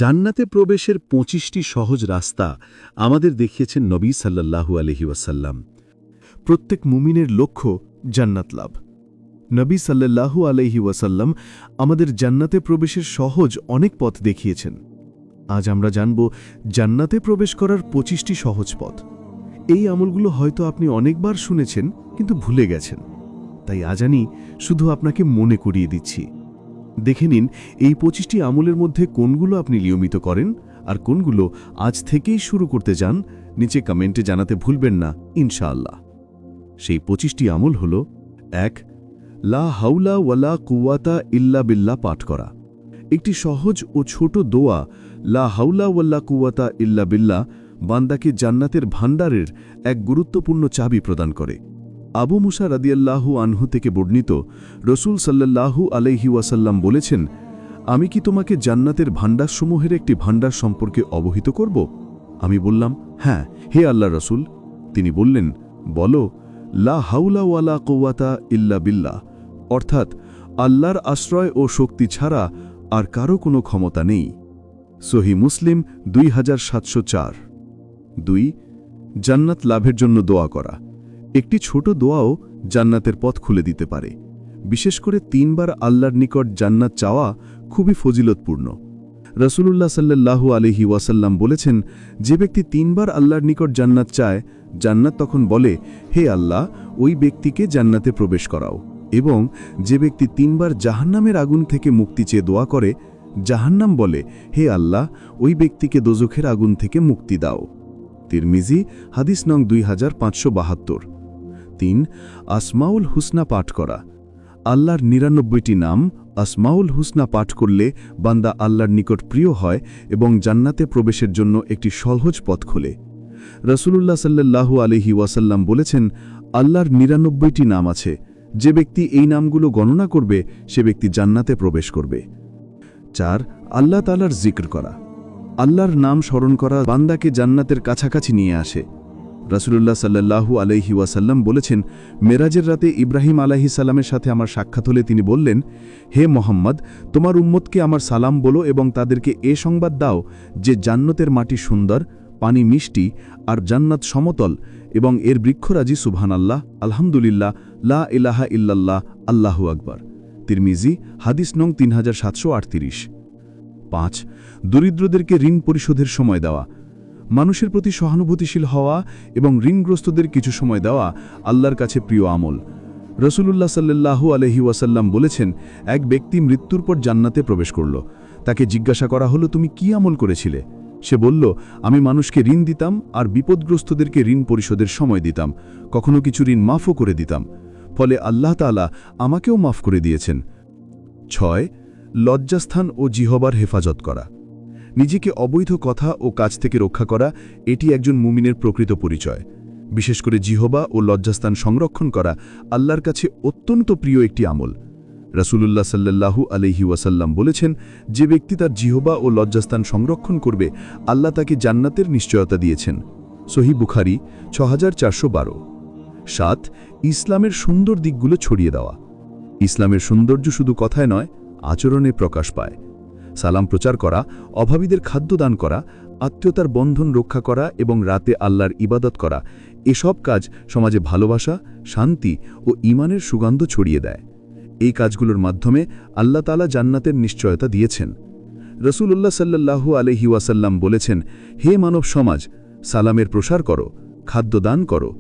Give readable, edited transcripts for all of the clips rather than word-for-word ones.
জান্নাতে প্রবেশের ২৫টি সহজ রাস্তা আমাদের দেখিয়েছেন নবী সাল্লাল্লাহু আলাইহি ওয়াসাল্লাম। প্রত্যেক মুমিনের লক্ষ্য জান্নাত লাভ। নবী সাল্লাল্লাহু আলাইহি ওয়াসাল্লাম আমাদের জান্নাতে প্রবেশের সহজ অনেক পথ দেখিয়েছেন। আজ আমরা জানব জান্নাতে প্রবেশ করার ২৫টি সহজ পথ। এই আমলগুলো হয়তো আপনি অনেকবার শুনেছেন কিন্তু ভুলে গেছেন, তাই আজ আমি শুধু আপনাকে মনে করিয়ে দিচ্ছি। দেখে নিন এই ২৫টি আমলের মধ্যে কোনগুলো আপনি নিয়মিত করেন আর কোনগুলো আজ থেকেই শুরু করতে যান। নিচে কমেন্টে জানাতে ভুলবেন না ইনশাআল্লাহ। সেই ২৫টি আমল হল: ১. লা হাউলা ওয়ালা কুওয়াতা ইল্লা বিল্লাহ পাঠ করা। একটি সহজ ও ছোট দোয়া লা হাউলা ওয়ালা কুওয়াতা ইল্লা বিল্লাহ বান্দাকে জান্নাতের ভান্ডারের এক গুরুত্বপূর্ণ চাবি প্রদান করে। আবু মুসা রাদিয়াল্লাহু আনহু থেকে বর্ণিত, রসূল সাল্লাল্লাহু আলাইহি ওয়াসাল্লাম বলেছেন, আমি কি তোমাকে জান্নাতের ভান্ডারসমূহের একটি ভান্ডার সম্পর্কে অবহিত করব? আমি বললাম, হ্যাঁ হে আল্লাহ রসূল। তিনি বললেন, বলো, লা হাউলা ওয়ালা কুওয়াতা ইল্লা বিল্লাহ, অর্থাৎ আল্লাহর আশ্রয় ও শক্তি ছাড়া আর কারো কোনো ক্ষমতা নেই। সহিহ মুসলিম 2704। ২. জান্নাত লাভের জন্য দোয়া করা। একটি ছোট দোয়াও জান্নাতের পথ খুলে দিতে পারে। বিশেষ করে ৩ বার আল্লাহর নিকট জান্নাত চাওয়া খুবই ফজিলতপূর্ণ। রাসূলুল্লাহ সাল্লাল্লাহু আলাইহি ওয়াসাল্লাম বলেছেন, যে ব্যক্তি ৩ বার আল্লাহর নিকট জান্নাত চায়, জান্নাত তখন বলে, হে আল্লাহ, ওই ব্যক্তিকে জান্নাতে প্রবেশ করাও। এবং যে ব্যক্তি ৩ বার জাহান্নামের আগুন থেকে মুক্তি চেয়ে দোয়া করে, জাহান্নাম বলে, হে আল্লাহ, ওই ব্যক্তিকে দোজখের আগুন থেকে মুক্তি দাও। তিরমিজি হাদিস নং 2572। ৩. আসমাউল হুসনা পাঠ করা। আল্লাহর ৯৯টি নাম আসমাউল হুসনা পাঠ করলে বান্দা আল্লাহর নিকট প্রিয় হয় এবং জান্নাতে প্রবেশের জন্য একটি সহজ পথ খোলে। রাসূলুল্লাহ সাল্লাল্লাহু আলাইহি ওয়াসাল্লাম বলেছেন, আল্লাহর ৯৯টি নাম আছে, যে ব্যক্তি এই নামগুলো গণনা করবে সে ব্যক্তি জান্নাতে প্রবেশ করবে। ৪. আল্লাহ তাআলার জিক্র করা। আল্লাহর নাম স্মরণ করা বান্দাকে জান্নাতের কাছাকাছি নিয়ে আসে। রাসূলুল্লাহ সাল্লাল্লাহু আলাইহি ওয়াসাল্লাম বলেছেন, মেরাজের রাতে ইব্রাহিম আলাইহিস সালামের সাথে আমার সাক্ষাৎ হলে তিনি বললেন, হে মোহাম্মদ, তোমার উম্মতকে আমার সালাম বলো এবং তাদেরকে এ সংবাদ দাও যে জান্নাতের মাটি সুন্দর, পানি মিষ্টি, আর জান্নাত সমতল এবং এর বৃক্ষরাজি সুবহানাল্লাহ, আলহামদুলিল্লাহ, লা ইলাহা ইল্লাল্লাহ, আল্লাহু আকবার। তিরমিজি হাদিস নং 3738। ৫. দরিদ্রদেরকে ঋণ পরিশোধের সময় দেওয়া। মানুষের প্রতি সহানুভূতিশীল হওয়া এবং ঋণগ্রস্তদের কিছু সময় দেওয়া আল্লাহর কাছে প্রিয় আমল। রাসূলুল্লাহ সাল্লাল্লাহু আলাইহি ওয়াসাল্লাম বলেছেন, এক ব্যক্তি মৃত্যুর পর জান্নাতে প্রবেশ করল। তাকে জিজ্ঞাসা করা হলো, তুমি কি আমল করেছিলে? সে বলল, আমি মানুষকে ঋণ দিতাম আর বিপদগ্রস্তদেরকে ঋণ পরিশোধের সময় দিতাম, কখনো কিছু ঋণ মাফও করে দিতাম, ফলে আল্লাহ তাআলা আমাকেও মাফ করে দিয়েছেন। ৬. লজ্জাস্থান ও জিহবার হেফাজত করা। নিজেকে অবৈধ কথা ও কাজ থেকে রক্ষা করা, এটি একজন মুমিনের প্রকৃত পরিচয়। বিশেষ করে জিহবা ও লজ্জাস্থান সংরক্ষণ করা আল্লাহর কাছে অত্যন্ত প্রিয় একটি আমল। রাসূলুল্লাহ সাল্লাল্লাহু আলাইহি ওয়াসাল্লাম বলেছেন, যে ব্যক্তি তার জিহবা ও লজ্জাস্থান সংরক্ষণ করবে, আল্লাহ তাকে জান্নাতের নিশ্চয়তা দিয়েছেন। সহিহ বুখারী 6412। ৭. ইসলামের সুন্দর দিকগুলো ছড়িয়ে দেওয়া। ইসলামের সৌন্দর্য শুধু কথায় নয়, আচরণে প্রকাশ পায়। সালাম প্রচার করা, অভাবীদের খাদ্য দান করা, আত্মীয়তার বন্ধন রক্ষা করা এবং রাতে আল্লাহর ইবাদত করা, এসব কাজ সমাজে ভালোবাসা, শান্তি ও ঈমানের সুগন্ধ ছড়িয়ে দেয়। এই কাজগুলোর মাধ্যমে আল্লাহ তাআলা জান্নাতের নিশ্চয়তা দিয়েছেন। রাসূলুল্লাহ সাল্লাল্লাহু আলাইহি ওয়াসাল্লাম বলেছেন, হে মানব সমাজ, সালামের প্রসার করো, খাদ্য দান করো,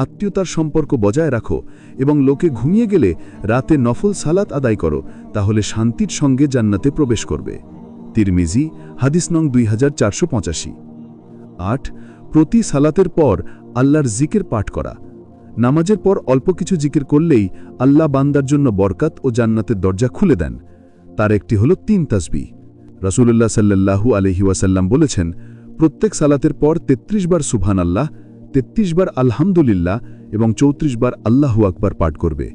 আত্মীয়তার সম্পর্ক বজায় রাখো এবং লোকে ঘুমিয়ে গেলে রাতে নফল সালাত আদায় করো, তাহলে শান্তির সঙ্গে জান্নাতে প্রবেশ করবে। তিরমিজি হাদিস নং 2485। ৮. প্রতি সালাতের পর আল্লাহর জিকির পাঠ করা। নামাজের পর অল্প কিছু জিকির করলেই আল্লাহ বান্দার জন্য বরকত ও জান্নাতের দরজা খুলে দেন। তার একটি হল ৩ তাসবিহ। রাসূলুল্লাহ সাল্লাল্লাহু আলাইহি ওয়াসাল্লাম বলেছেন, প্রত্যেক সালাতের পর ৩৩ বার সুবহানাল্লাহ, ৩৩ বার আলহামদুলিল্লাহ এবং ৩৪ বার আল্লাহু আকবার পাঠ করবে।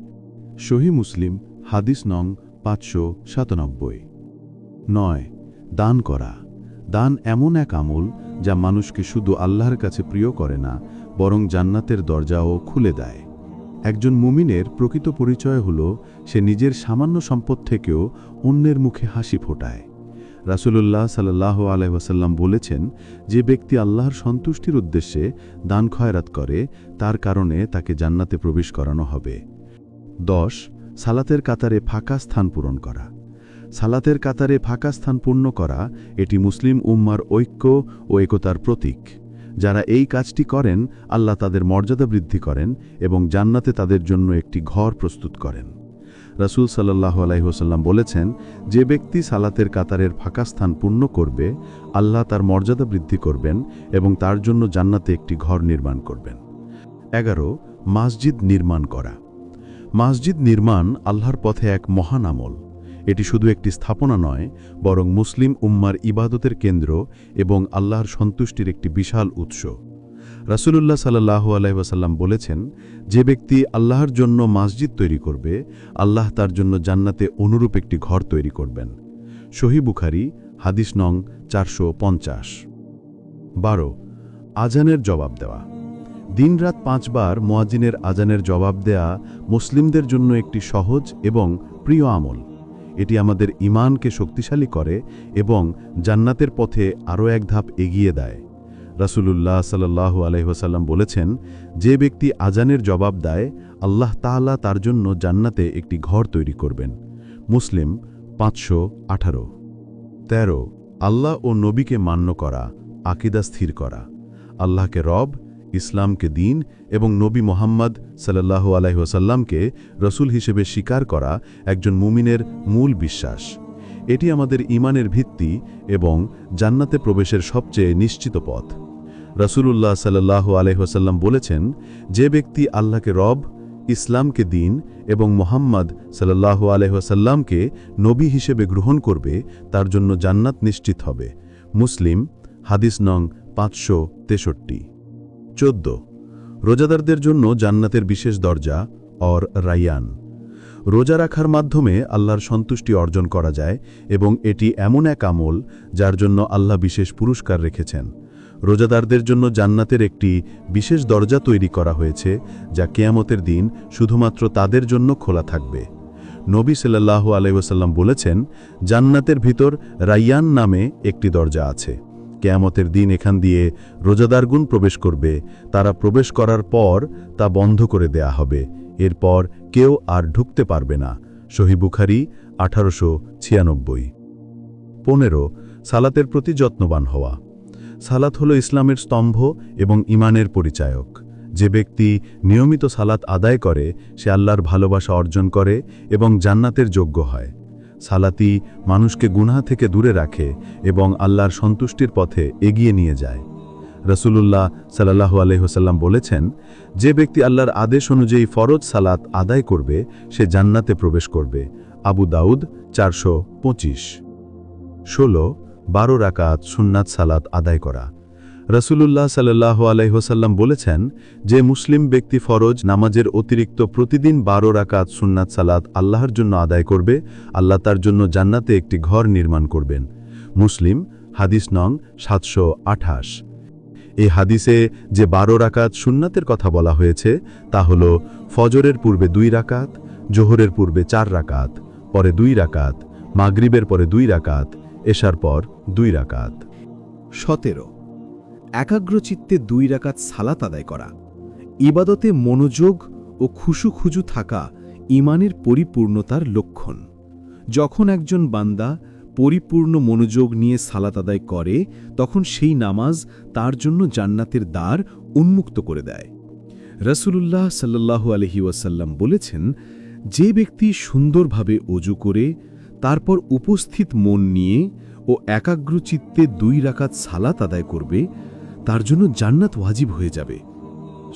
সহিহ মুসলিম হাদিস নং ৫৯৭। ৯. দান করা। দান এমন এক আমল যা মানুষকে শুধু আল্লাহর কাছে প্রিয় করে না, বরং জান্নাতের দরজাও খুলে দেয়। একজন মুমিনের প্রকৃত পরিচয় হল সে নিজের সামান্য সম্পদ থেকেও অন্যের মুখে হাসি ফোটায়। রাসূলুল্লাহ সাল্লাল্লাহু আলাইহি ওয়াসাল্লাম বলেছেন, যে ব্যক্তি আল্লাহর সন্তুষ্টির উদ্দেশ্যে দান খয়রাত করে তার কারণে তাকে জান্নাতে প্রবেশ করানো হবে। 10 সালাতের কাতারে ফাঁকা স্থান পূরণ করা। সালাতের কাতারে ফাঁকা স্থান পূর্ণ করা এটি মুসলিম উম্মার ঐক্য ও একতার প্রতীক। যারা এই কাজটি করেন আল্লাহ তাদের মর্যাদা বৃদ্ধি করেন এবং জান্নাতে তাদের জন্য একটি ঘর প্রস্তুত করেন। রাসূল সাল্লাল্লাহু আলাইহি ওয়াসাল্লাম বলেছেন, যে ব্যক্তি সালাতের কাতারের ফাঁকা স্থান পূর্ণ করবে আল্লাহ তার মর্যাদা বৃদ্ধি করবেন এবং তার জন্য জান্নাতে একটি ঘর নির্মাণ করবেন। 11 মসজিদ নির্মাণ করা। মসজিদ নির্মাণ আল্লাহর পথে এক মহান আমল। এটি শুধু একটি স্থাপনা নয়, বরং মুসলিম উম্মার ইবাদতের কেন্দ্র এবং আল্লাহর সন্তুষ্টির একটি বিশাল উৎস। রাসূলুল্লাহ সাল্লাল্লাহু আলাইহি ওয়াসাল্লাম বলেছেন, যে ব্যক্তি আল্লাহর জন্য মসজিদ তৈরি করবে আল্লাহ তার জন্য জান্নাতে অনুরূপ একটি ঘর তৈরি করবেন। সহিহ বুখারী হাদিস নং 450। 12 আজানের জবাব দেওয়া। দিনরাত 5 বার মুয়াজ্জিনের আজানের জবাব দেয়া মুসলিমদের জন্য একটি সহজ এবং প্রিয় আমল। এটি আমাদের ঈমানকে শক্তিশালী করে এবং জান্নাতের পথে আরও এক ধাপ এগিয়ে দেয়। রাসূলুল্লাহ সাল্লাল্লাহু আলাইহি ওয়াসাল্লাম বলেছেন, যে ব্যক্তি আজানের জবাব দেয় আল্লাহ তাআলা তার জন্য জান্নাতে একটি ঘর তৈরি করবেন। মুসলিম 518। 13 আল্লাহ ও নবীকে মান্য করা, আকীদা স্থির করা। আল্লাহকে রব, ইসলামকে দ্বীন এবং নবী মুহাম্মদ সাল্লাল্লাহু আলাইহি ওয়াসাল্লামকে রাসূল হিসেবে স্বীকার করা একজন মুমিনের মূল বিশ্বাস। এটি আমাদের ঈমানের ভিত্তি এবং জান্নাতে প্রবেশের সবচেয়ে নিশ্চিত পথ। রাসূলুল্লাহ সাল্লাল্লাহু আলাইহি ওয়াসাল্লাম বলেছেন, যে ব্যক্তি আল্লাহকে রব, ইসলামকে দ্বীন এবং মুহাম্মদ সাল্লাল্লাহু আলাইহি ওয়াসাল্লামকে নবী হিসেবে গ্রহণ করবে তার জন্য জান্নাত নিশ্চিত হবে। মুসলিম হাদিস নং 563। 14 রোজাদারদের জন্য জান্নাতের বিশেষ দরজা অর রাইয়ান। রোজা রাখার মাধ্যমে আল্লাহর সন্তুষ্টি অর্জন করা যায় এবং এটি এমন এক আমল যার জন্য আল্লাহ বিশেষ পুরস্কার রেখেছেন। রোজাদারদের জন্য জান্নাতের একটি বিশেষ দরজা তৈরি করা হয়েছে যা কিয়ামতের দিন শুধুমাত্র তাদের জন্য খোলা থাকবে। নবী সাল্লাল্লাহু আলাইহি ওয়াসাল্লাম বলেছেন, জান্নাতের ভিতর রাইয়ান নামে একটি দরজা আছে। কিয়ামতের দিন এখান দিয়ে রোজাদারগণ প্রবেশ করবে। তারা প্রবেশ করার পর তা বন্ধ করে দেয়া হবে। এরপর কেউ আর ঢুকতে পারবে না। সহিহ বুখারী 1896। 15 সালাতের প্রতি যত্নবান হওয়া। সালাত হলো ইসলামের স্তম্ভ এবং ঈমানের পরিচায়ক। যে ব্যক্তি নিয়মিত সালাত আদায় করে সে আল্লাহর ভালোবাসা অর্জন করে এবং জান্নাতের যোগ্য হয়। সালাতই মানুষকে গুনাহ থেকে দূরে রাখে এবং আল্লাহর সন্তুষ্টির পথে এগিয়ে নিয়ে যায়। রাসূলুল্লাহ সাল্লাল্লাহু আলাইহি ওয়াসাল্লাম বলেছেন, যে ব্যক্তি আল্লাহর আদেশ অনুযায়ী ফরজ সালাত আদায় করবে সে জান্নাতে প্রবেশ করবে। আবু দাউদ 425। 16 12 রাকাত সুন্নাত সালাত আদায় করা। রাসূলুল্লাহ সাল্লাল্লাহু আলাইহি ওয়াসাল্লাম বলেছেন, যে মুসলিম ব্যক্তি ফরজ নামাজের অতিরিক্ত প্রতিদিন 12 রাকাত সুন্নাত সালাত আল্লাহর জন্য আদায় করবে আল্লাহ তার জন্য জান্নাতে একটি ঘর নির্মাণ করবেন। মুসলিম হাদিস নং 728। এই হাদিসে যে 12 রাকাত সুন্নাতের কথা বলা হয়েছে তা হল ফজরের পূর্বে 2 রাকাত, জোহরের পূর্বে 4 রাকাত, পরে 2 রাকাত, মাগরিবের পরে 2 রাকাত, এশার পর 2 রাকাত। 17 একাগ্রচিত্তে 2 রাকাত সালাত আদায় করা। ইবাদতে মনোযোগ ও খুশু থাকা ঈমানের পরিপূর্ণতার লক্ষণ। যখন একজন বান্দা পরিপূর্ণ মনোযোগ নিয়ে সালাত আদায় করে তখন সেই নামাজ তার জন্য জান্নাতের দ্বার উন্মুক্ত করে দেয়। রাসূলুল্লাহ সাল্লাল্লাহু আলাইহি ওয়াসাল্লাম বলেছেন, যে ব্যক্তি সুন্দরভাবে ওযু করে তারপর উপস্থিত মন নিয়ে ও একাগ্রচিত্তে 2 রাকাত সালাত আদায় করবে তার জন্য জান্নাত ওয়াজিব হয়ে যাবে।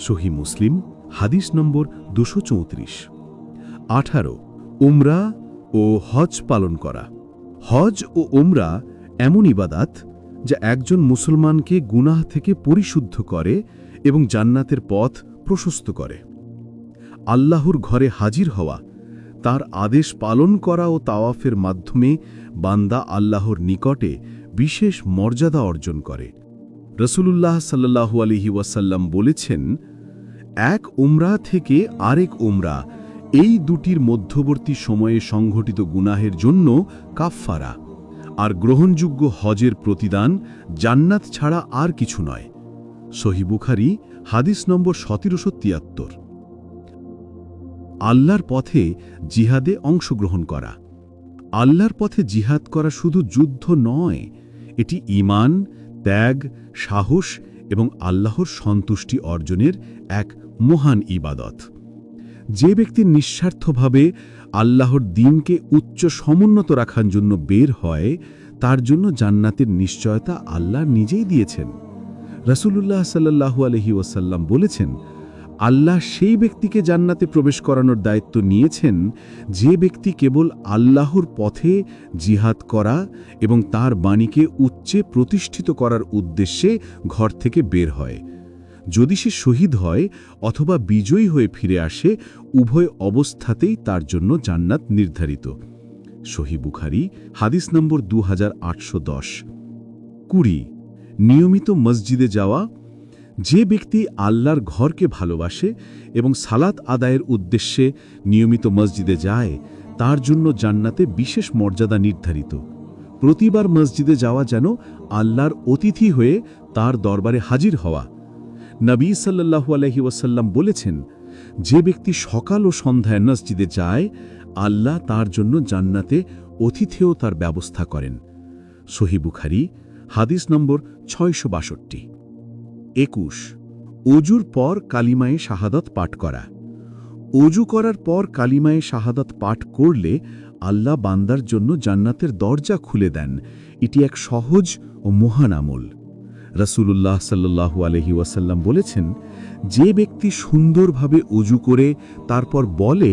সহিহ মুসলিম হাদিস নম্বর 234। 18 উমরা ও হজ পালন করা। হজ ও উমরা এমন ইবাদাত যা একজন মুসলমানকে গুনাহ থেকে পরিশুদ্ধ করে এবং জান্নাতের পথ প্রশস্ত করে। আল্লাহর ঘরে হাজির হওয়া, তার আদেশ পালন করা ও তাওয়াফের মাধ্যমে বান্দা আল্লাহর নিকটে বিশেষ মর্যাদা অর্জন করে। রাসূলুল্লাহ সাল্লাল্লাহু আলাইহি ওয়াসাল্লাম বলেছেন, এক উমরা থেকে আরেক উমরা এই দুটির মধ্যবর্তী সময়ে সংঘটিত গুনাহের জন্য কাফফারা। আর গ্রহণযোগ্য হজের প্রতিদান জান্নাত ছাড়া আর কিছু নয়। সহিহ বুখারী হাদিস নম্বর 1773। আল্লাহর পথে জিহাদে অংশগ্রহণ করা। আল্লাহর পথে জিহাদ করা শুধু যুদ্ধ নয়, এটি ঈমান, ত্যাগ, সাহস এবং আল্লাহর সন্তুষ্টি অর্জনের এক মহান ইবাদত। যে ব্যক্তি নিঃস্বার্থভাবে আল্লাহর দ্বীনকে উচ্চ সমুন্নত রাখার জন্য বের হয়, তার জন্য জান্নাতের নিশ্চয়তা আল্লাহ নিজেই দিয়েছেন। রাসূলুল্লাহ সাল্লাল্লাহু আলাইহি ওয়াসাল্লাম বলেছেন, আল্লাহ সেই ব্যক্তিকে জান্নাতে প্রবেশ করানোর দায়িত্ব নিয়েছেন যে ব্যক্তি কেবল আল্লাহর পথে জিহাদ করা এবং তার বাণীকে উচ্চে প্রতিষ্ঠিত করার উদ্দেশ্যে ঘর থেকে বের হয়। যদি সে শহীদ হয় অথবা বিজয়ী হয়ে ফিরে আসে, উভয় অবস্থাতেই তার জন্য জান্নাত নির্ধারিত। সহিহ বুখারী হাদিস নম্বর 2810। 20 নিয়মিত মসজিদে যাওয়া। যে ব্যক্তি আল্লাহর ঘরকে ভালোবাসে এবং সালাত আদায়ের উদ্দেশ্যে নিয়মিত মসজিদে যায়, তার জন্য জান্নাতে বিশেষ মর্যাদা নির্ধারিত। প্রতিবার মসজিদে যাওয়া যেন আল্লাহর অতিথি হয়ে তার দরবারে হাজির হওয়া। নবী সাল্লাল্লাহু আলাইহি ওয়াসাল্লাম বলেছেন, যে ব্যক্তি সকাল ও সন্ধ্যায় মসজিদে যায়, আল্লাহ তার জন্য জান্নাতে অতিথেয় তার ব্যবস্থা করেন। সহিহ বুখারী হাদিস নম্বর 662। 21 অজুর পর কালিমায়ে শাহাদাত পাঠ করা। অজু করার পর কালিমায়ে শাহাদাত পাঠ করলে আল্লাহ বান্দার জন্য জান্নাতের দরজা খুলে দেন। এটি এক সহজ ও মহান আমল। রাসূলুল্লাহ সাল্লাল্লাহু আলাইহি ওয়াসাল্লাম বলেছেন, যে ব্যক্তি সুন্দরভাবে অজু করে তারপর বলে,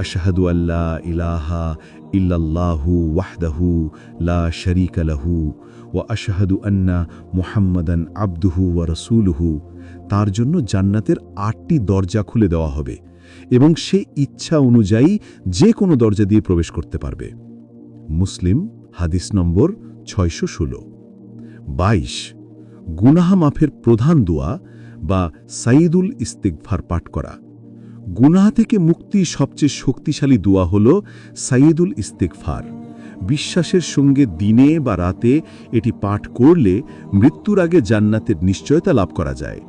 আশহাদু আল্লা ইলাহা ইল্লাল্লাহু ওয়াহদাহু লা শারীকা লাহু ওয়া আশহাদু আন্না মুহাম্মাদান আবদুহু ওয়া রাসূলুহু, তার জন্য জান্নাতের 8টি দরজা খুলে দেওয়া হবে এবং সে ইচ্ছা অনুযায়ী যে কোনো দরজা দিয়ে প্রবেশ করতে পারবে। মুসলিম হাদিস নম্বর 616। 22 গুনাহ মাফের প্রধান দোয়া বা সাইয়্যিদুল ইস্তিগফার পাঠ করা। গুনাহ থেকে মুক্তির সবচেয়ে শক্তিশালী দোয়া হল সাইয়্যিদুল ইস্তিগফার। বিশ্বাসের সঙ্গে দিনে বা রাতে এটি পাঠ করলে মৃত্যুর আগে জান্নাতের নিশ্চয়তা লাভ করা যায়।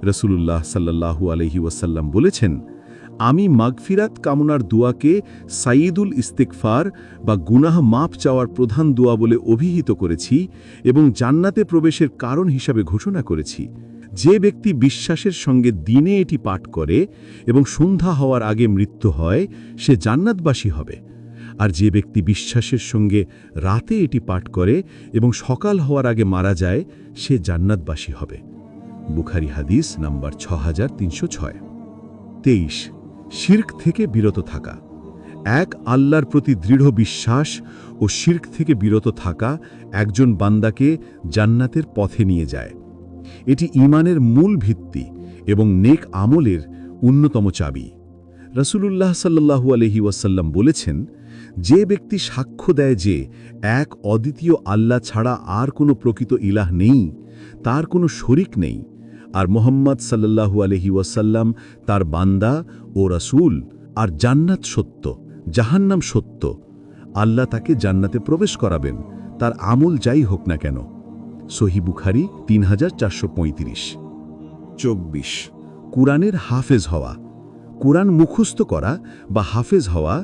রাসূলুল্লাহ সাল্লাল্লাহু আলাইহি ওয়াসাল্লাম বলেছেন, আমি মাগফিরাত কামনার দোয়াকে সাইয়্যিদুল ইস্তিগফার বা গুনাহ মাফ চাওয়ার প্রধান দোয়া বলে অভিহিত করেছি এবং জান্নাতে প্রবেশের কারণ হিসাবে ঘোষণা করেছি। যে ব্যক্তি বিশ্বাসের সঙ্গে দিনে এটি পাঠ করে এবং সন্ধ্যা হওয়ার আগে মৃত্যু হয়, সে জান্নাতবাসী হবে। আর যে ব্যক্তি বিশ্বাসের সঙ্গে রাতে এটি পাঠ করে এবং সকাল হওয়ার আগে মারা যায়, সে জান্নাতবাসী হবে। বুখারী হাদিস নাম্বার 6306। 23 শিরক থেকে বিরত থাকা। এক আল্লাহর প্রতি দৃঢ় বিশ্বাস ও শিরক থেকে বিরত থাকা একজন বান্দাকে জান্নাতের পথে নিয়ে যায়। এটি ঈমানের মূল ভিত্তি এবং নেক আমলের অন্যতম চাবি। রাসূলুল্লাহ সাল্লাল্লাহু আলাইহি ওয়াসাল্লাম বলেছেন, যে ব্যক্তি সাক্ষ্য দেয় যে এক অদ্বিতীয় আল্লাহ ছাড়া আর কোনো প্রকৃত ইলাহ নেই, তার কোনো শরিক নেই, আর মুহাম্মদ সাল্লাল্লাহু আলাইহি ওয়াসাল্লাম তার বান্দা ও রাসূল, আর জান্নাত সত্য, জাহান্নাম সত্য, আল্লাহ তাকে জান্নাতে প্রবেশ করাবেন, তার আমল যাই হোক না কেন। সহিহ বুখারী 3435। 24 কুরআনের হাফেজ হওয়া। কুরআন মুখস্থ করা বা হাফেজ হওয়া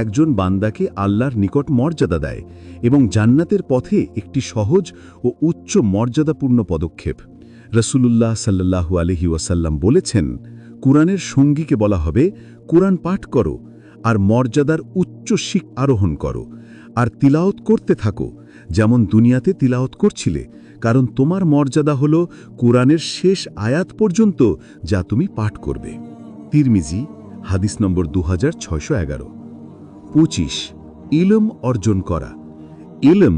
একজন বান্দাকে আল্লাহর নিকট মর্যাদা দেয় এবং জান্নাতের পথে একটি সহজ ও উচ্চ মর্যাদাপূর্ণ পদক্ষেপ। রাসূলুল্লাহ সাল্লাল্লাহু আলাইহি ওয়াসাল্লাম বলেছেন, কুরআনের সঙ্গীকে বলা হবে, কুরআন পাঠ করো আর মর্যাদার উচ্চ শিখ আরোহণ করো, আর তিলাওয়াত করতে থাকো যেমন দুনিয়াতে তিলাওয়াত করছিলে, কারণ তোমার মর্যাদা হল কুরআনের শেষ আয়াত পর্যন্ত যা তুমি পাঠ করবে। তিরমিজি হাদিস নম্বর 2611। 25 ইলম অর্জন করা। ইলম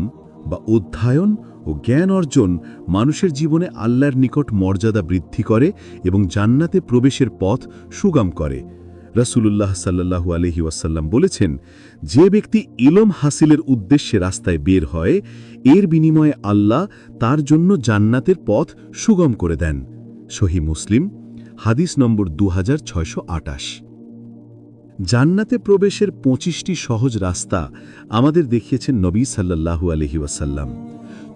বা অধ্যয়ন ও জ্ঞান অর্জন মানুষের জীবনে আল্লাহর নিকট মর্যাদা বৃদ্ধি করে এবং জান্নাতে প্রবেশের পথ সুগম করে। রাসূলুল্লাহ সাল্লাল্লাহু আলাইহি ওয়াসাল্লাম বলেছেন, যে ব্যক্তি ইলম হাসিলের উদ্দেশ্যে রাস্তায় বের হয়, এর বিনিময়ে আল্লাহ তার জন্য জান্নাতের পথ সুগম করে দেন। সহিহ মুসলিম হাদিস নম্বর 2628। জান্নাতে প্রবেশের 25টি সহজ রাস্তা আমাদের দেখিয়েছেন নবী সাল্লাল্লাহু আলাইহি ওয়াসাল্লাম।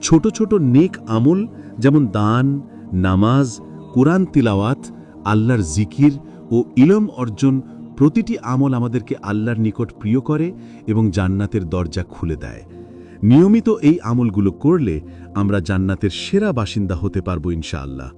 ছোট ছোট নেক আমল যেমন দান, নামাজ, কুরআন তিলাওয়াত, আল্লাহর জিকির ও ইলম অর্জন, প্রতিটি আমল আমাদেরকে আল্লাহর নিকট প্রিয় করে এবং জান্নাতের দরজা খুলে দেয়। নিয়মিত এই আমলগুলো করলে আমরা জান্নাতের সেরা বাসিন্দা হতে পারব ইনশাআল্লাহ।